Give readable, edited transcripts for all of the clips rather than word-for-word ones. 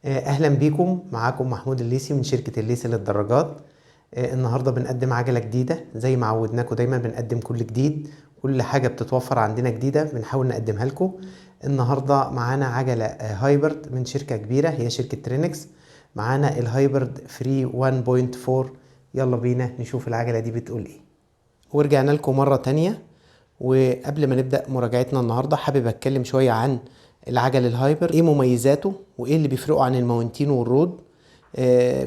اهلا بيكم. معاكم محمود الليثي من شركة الليثي للدراجات. النهاردة بنقدم عجلة جديدة زي ما عودناكم، دايما بنقدم كل جديد. كل حاجة بتتوفر عندنا جديدة بنحاول نقدمها لكم. النهاردة معانا عجلة هايبرد من شركة كبيرة، هي شركة ترينكس. معانا الهايبرد فري 1.4. يلا بينا نشوف العجلة دي بتقول ايه. ورجعنا لكم مرة تانية. وقبل ما نبدأ مراجعتنا النهاردة حابب اتكلم شوية عن العجل الهايبر، ايه مميزاته وايه اللي بيفرقه عن الماونتين والرود.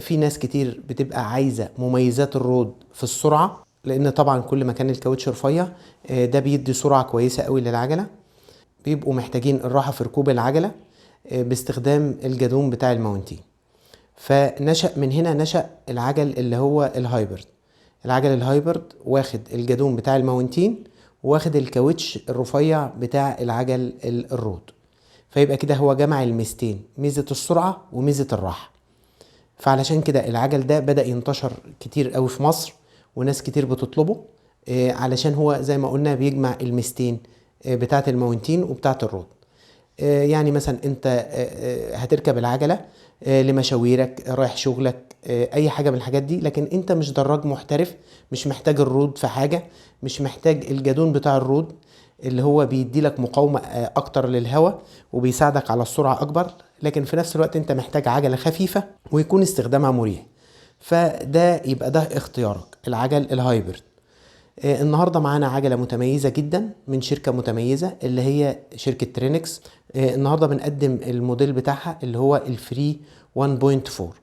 في ناس كتير بتبقى عايزة مميزات الرود في السرعة، لان طبعا كل ما كان الكاوتش رفيع ده بيدي سرعة كويسة قوي للعجلة. بيبقوا محتاجين الراحة في ركوب العجلة باستخدام الجادون بتاع الماونتين. فنشأ من هنا نشأ العجل اللي هو الهايبرد. العجل الهايبرد واخد الجادون بتاع الماونتين، واخد الكاوتش الرفيع بتاع العجل الرود. فيبقى كده هو جمع الميزتين، ميزة السرعة وميزة الراحة. فعلشان كده العجل ده بدأ ينتشر كتير قوي في مصر، وناس كتير بتطلبه علشان هو زي ما قلنا بيجمع الميزتين بتاعة الماونتين وبتاعة الرود. يعني مثلا انت هتركب العجلة لمشاويرك، رايح شغلك، اي حاجة من الحاجات دي، لكن انت مش دراج محترف، مش محتاج الرود في حاجة، مش محتاج الجادون بتاع الرود اللي هو بيدي لك مقاومة اكتر للهواء وبيساعدك على السرعة اكبر. لكن في نفس الوقت انت محتاج عجلة خفيفة ويكون استخدامها مريح. فده يبقى ده اختيارك، العجل الهايبرد. النهارده معانا عجله متميزه جدا من شركه متميزه اللي هي شركه ترينكس. النهارده بنقدم الموديل بتاعها اللي هو الفري 1.4.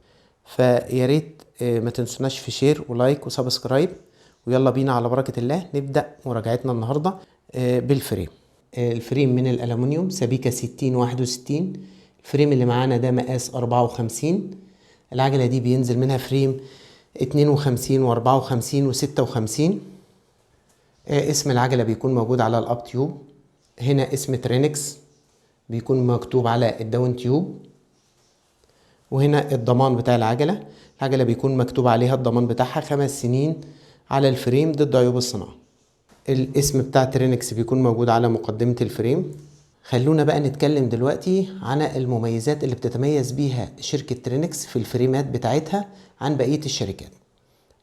فيا ريت ما تنسوناش في شير ولايك وسبسكرايب. ويلا بينا على بركه الله نبدا مراجعتنا النهارده بالفريم. الفريم من الالومنيوم سبيكه 6061. الفريم اللي معانا ده مقاس 54. العجله دي بينزل منها فريم 52 و54 و56. اسم العجلة بيكون موجود على الاب تيوب. هنا اسم ترينكس بيكون مكتوب على الداون تيوب. وهنا الضمان بتاع العجلة بيكون مكتوب عليها الضمان بتاعها 5 سنين على الفريم ضد عيوب الصناعة. الاسم بتاع ترينكس بيكون موجود على مقدمة الفريم. خلونا بقى نتكلم دلوقتي عن المميزات اللي بتتميز بيها شركة ترينكس في الفريمات بتاعتها عن بقية الشركات.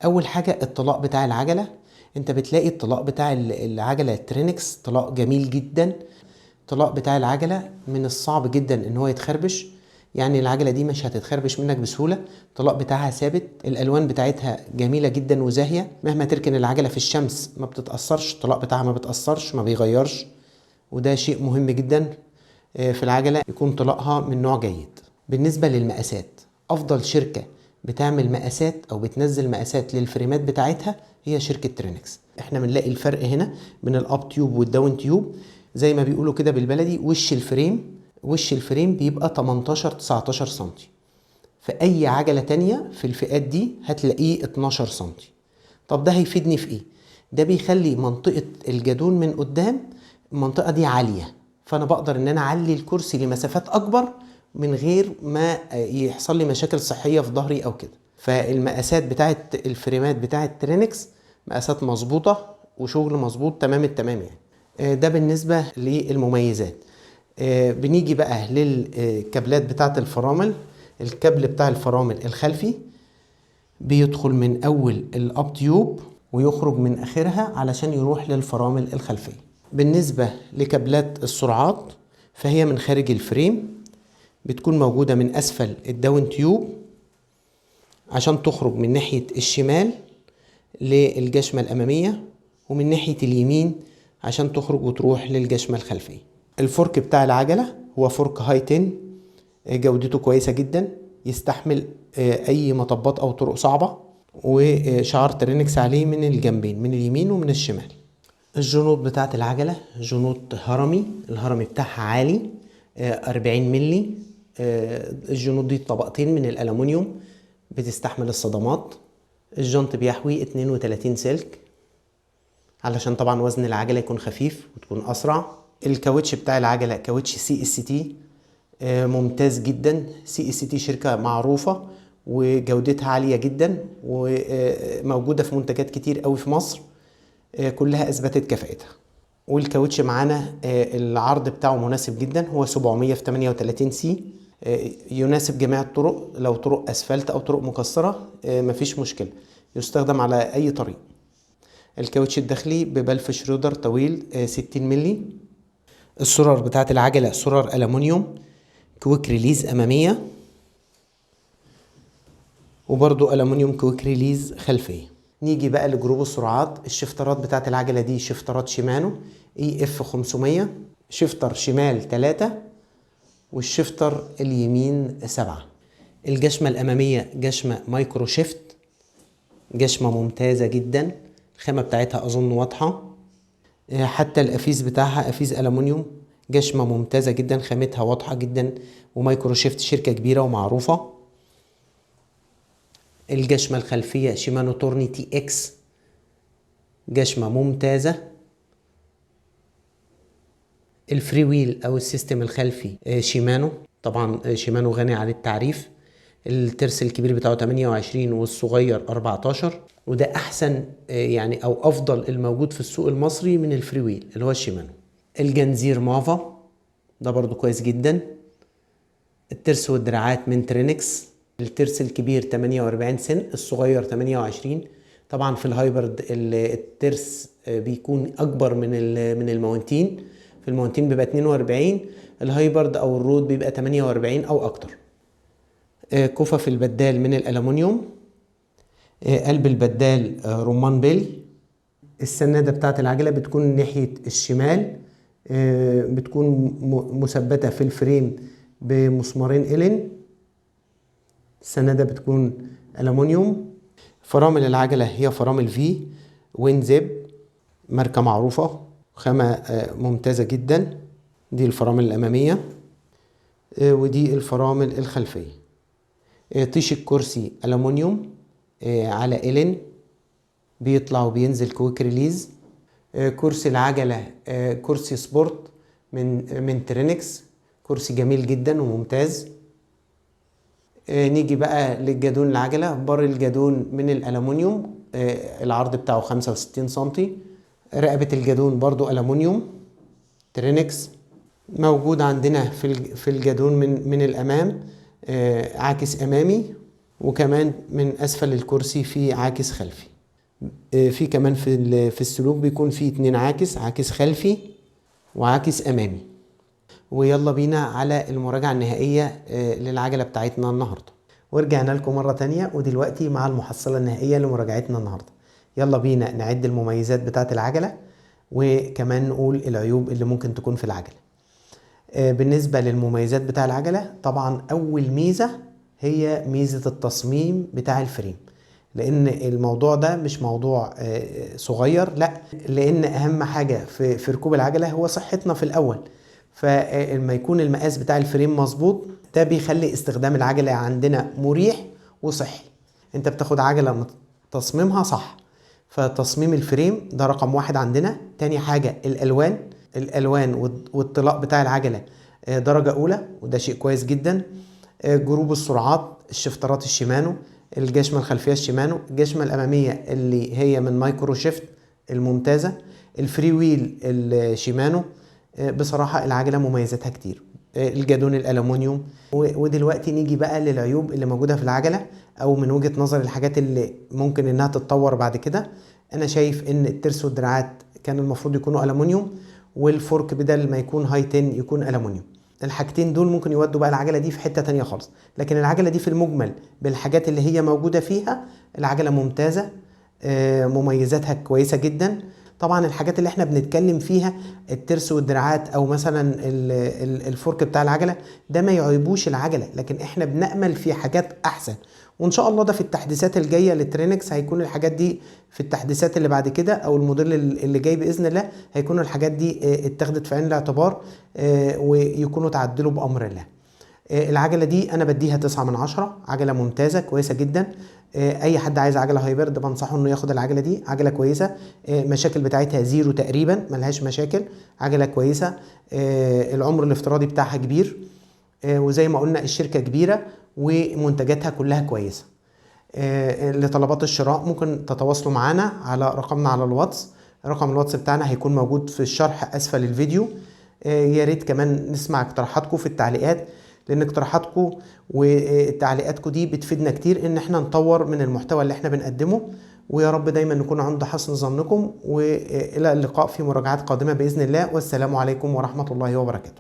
اول حاجة الطلاء بتاع العجلة. انت بتلاقي الطلاء بتاع العجلة ترينكس طلاء جميل جدا. الطلاء بتاع العجلة من الصعب جدا ان هو يتخربش، يعني العجلة دي مش هتتخربش منك بسهولة. الطلاء بتاعها ثابت، الالوان بتاعتها جميلة جدا وزاهية، مهما تركن العجلة في الشمس ما بتتأثرش، الطلاء بتاعها ما بتأثرش ما بيغيرش. وده شيء مهم جدا في العجلة يكون طلاءها من نوع جيد. بالنسبة للمقاسات، افضل شركة بتعمل مقاسات او بتنزل مقاسات للفريمات بتاعتها هي شركة ترينكس. احنا بنلاقي الفرق هنا بين الاب تيوب والداون تيوب، زي ما بيقولوا كده بالبلدي، وش الفريم بيبقى 18 19 سنتي. في اي عجلة تانية في الفئات دي هتلاقيه 12 سنتي. طب ده هيفيدني في ايه؟ ده بيخلي منطقة الجادون من قدام المنطقة دي عالية، فانا بقدر ان انا اعلي الكرسي لمسافات اكبر من غير ما يحصل لي مشاكل صحية في ظهري او كده. فالمقاسات بتاعت الفريمات بتاعت ترينكس مقاسات مظبوطة وشغل مظبوط تمام التمام يعني. ده بالنسبة للمميزات. بنيجي بقى للكابلات بتاعت الفرامل. الكابل بتاع الفرامل الخلفي بيدخل من اول الاب تيوب ويخرج من اخرها علشان يروح للفرامل الخلفية. بالنسبة لكابلات السرعات فهي من خارج الفريم، بتكون موجودة من اسفل الداون تيوب عشان تخرج من ناحية الشمال للجشمة الأمامية، ومن ناحية اليمين عشان تخرج وتروح للجشمة الخلفية. الفرك بتاع العجلة هو فرك هاي 10، جودته كويسة جدا، يستحمل أي مطبات أو طرق صعبة، وشعار ترينكس عليه من الجنبين من اليمين ومن الشمال. الجنوط بتاعت العجلة جنوط هرمي، الهرمي بتاعها عالي 40 ملي. الجنوط دي طبقتين من الألمنيوم بتستحمل الصدمات. الجنط بيحوي 32 سلك علشان طبعا وزن العجلة يكون خفيف وتكون أسرع. الكاوتش بتاع العجلة كاوتش سي اس تي ممتاز جدا. سي اس تي شركة معروفة وجودتها عالية جدا وموجودة في منتجات كتير قوي في مصر، كلها أثبتت كفاءتها. والكاوتش معانا العرض بتاعه مناسب جدا، هو 700 في 38 سي. يناسب جميع الطرق، لو طرق اسفلت او طرق مكسرة مفيش مشكلة، يستخدم على اي طريق. الكاوتش الداخلي ببلف شرودر طويل 60 ملي. السرر بتاعت العجلة سرر ألمونيوم كويك ريليز أمامية، وبرضو ألمونيوم كويك ريليز خلفية. نيجي بقى لجروب السرعات. الشفترات بتاعت العجلة دي شفترات شيمانو EF 500، شفتر شمال 3 والشفتر اليمين 7. الجشمة الأمامية جشمة مايكرو شيفت، جشمة ممتازة جدا، الخامة بتاعتها أظن واضحة. حتى القفيز بتاعها قفيز ألمونيوم، جشمة ممتازة جدا، خامتها واضحة جدا، ومايكرو شيفت شركة كبيرة ومعروفة. الجشمة الخلفية شيمانو تورني TX، جشمة ممتازة. الفري ويل أو السيستم الخلفي شيمانو، طبعا شيمانو غني عن التعريف. الترس الكبير بتاعه 28 والصغير 14، وده أحسن يعني أو أفضل الموجود في السوق المصري من الفري ويل اللي هو الشيمانو. الجنزير مافا ده برضو كويس جدا. الترس والدراعات من ترينكس، الترس الكبير 48 سن، الصغير 28. طبعا في الهايبرد الترس بيكون اكبر من الماونتين، في الماونتين بيبقى 42، الهايبرد او الرود بيبقى 48 او اكتر. كفف البدال من الالومنيوم، قلب البدال رمان بيل. السنادة بتاعت العجلة بتكون ناحية الشمال، بتكون مثبتة في الفريم بمسمارين إلين. السنادة بتكون ألمونيوم. فرامل العجلة هي فرامل في وين زيب، ماركة معروفة، خامة ممتازة جدا. دي الفرامل الأمامية ودي الفرامل الخلفية. طيش الكرسي ألمونيوم على إلين، بيطلع وبينزل كويك ريليز. كرسي العجلة كرسي سبورت من ترينكس، كرسي جميل جدا وممتاز. نيجي بقى للجادون العجلة. بار الجادون من الألمونيوم، العرض بتاعه 65 سنتي. رقبة الجادون برضو ألمونيوم ترينكس. موجود عندنا في الجادون من الأمام عاكس أمامي، وكمان من أسفل الكرسي في عاكس خلفي. في كمان في السلوك بيكون في 2 عاكس خلفي وعاكس أمامي. ويلا بينا على المراجعة النهائية للعجلة بتاعتنا النهاردة. ورجعنا لكم مرة تانية، ودلوقتي مع المحصلة النهائية لمراجعتنا النهاردة. يلا بينا نعد المميزات بتاعت العجلة، وكمان نقول العيوب اللي ممكن تكون في العجلة. بالنسبة للمميزات بتاع العجلة، طبعا أول ميزة هي ميزة التصميم بتاع الفريم، لأن الموضوع ده مش موضوع صغير، لا، لأن أهم حاجة في ركوب العجلة هو صحتنا في الأول. فلما يكون المقاس بتاع الفريم مظبوط، ده بيخلي استخدام العجلة عندنا مريح وصحي. انت بتاخد عجلة تصميمها صح، فتصميم الفريم ده رقم 1 عندنا. تاني حاجة الألوان والطلاء بتاع العجلة درجة أولى، وده شيء كويس جدا. جروب السرعات الشفترات الشيمانو، الجشمة الخلفية الشيمانو، الجشمة الأمامية اللي هي من مايكرو شيفت الممتازة، الفري ويل الشيمانو. بصراحة العجلة مميزاتها كتير. الجادون الألمونيوم. ودلوقتي نيجي بقى للعيوب اللي موجودة في العجلة، أو من وجهة نظر الحاجات اللي ممكن إنها تتطور بعد كده. أنا شايف إن الترس والدراعات كان المفروض يكونوا ألمونيوم، والفورك بدل ما يكون هاي 10 يكون ألمونيوم. الحاجتين دول ممكن يودوا بقى العجلة دي في حتة تانية خالص، لكن العجلة دي في المجمل بالحاجات اللي هي موجودة فيها العجلة ممتازة، مميزاتها كويسة جدا. طبعا الحاجات اللي احنا بنتكلم فيها الترس والدراعات او مثلا الفورك بتاع العجلة ده ما يعيبوش العجلة، لكن احنا بنأمل في حاجات احسن، وان شاء الله ده في التحديثات الجاية للترينكس هيكون الحاجات دي في التحديثات اللي بعد كده، او الموديل اللي جاي بإذن الله هيكون الحاجات دي اتخذت في عين الاعتبار ويكونوا تعدلوا بأمر الله. العجلة دي انا بديها 9/10، عجلة ممتازة كويسة جدا. اي حد عايز عجلة هايبرد بنصحه انه ياخد العجلة دي، عجلة كويسة، مشاكل بتاعتها 0 تقريبا، ملهاش مشاكل، عجلة كويسة. العمر الافتراضي بتاعها كبير، وزي ما قلنا الشركة كبيرة ومنتجاتها كلها كويسة. لطلبات الشراء ممكن تتواصلوا معنا على رقمنا على الواتس. رقم الواتس بتاعنا هيكون موجود في الشرح اسفل الفيديو. يا ريت كمان نسمع اقتراحاتكم في التعليقات، لان اقتراحاتكم وتعليقاتكم دي بتفيدنا كتير ان احنا نطور من المحتوى اللي احنا بنقدمه. ويا رب دايما نكون عند حسن ظنكم، والى اللقاء في مراجعات قادمة بإذن الله، والسلام عليكم ورحمة الله وبركاته.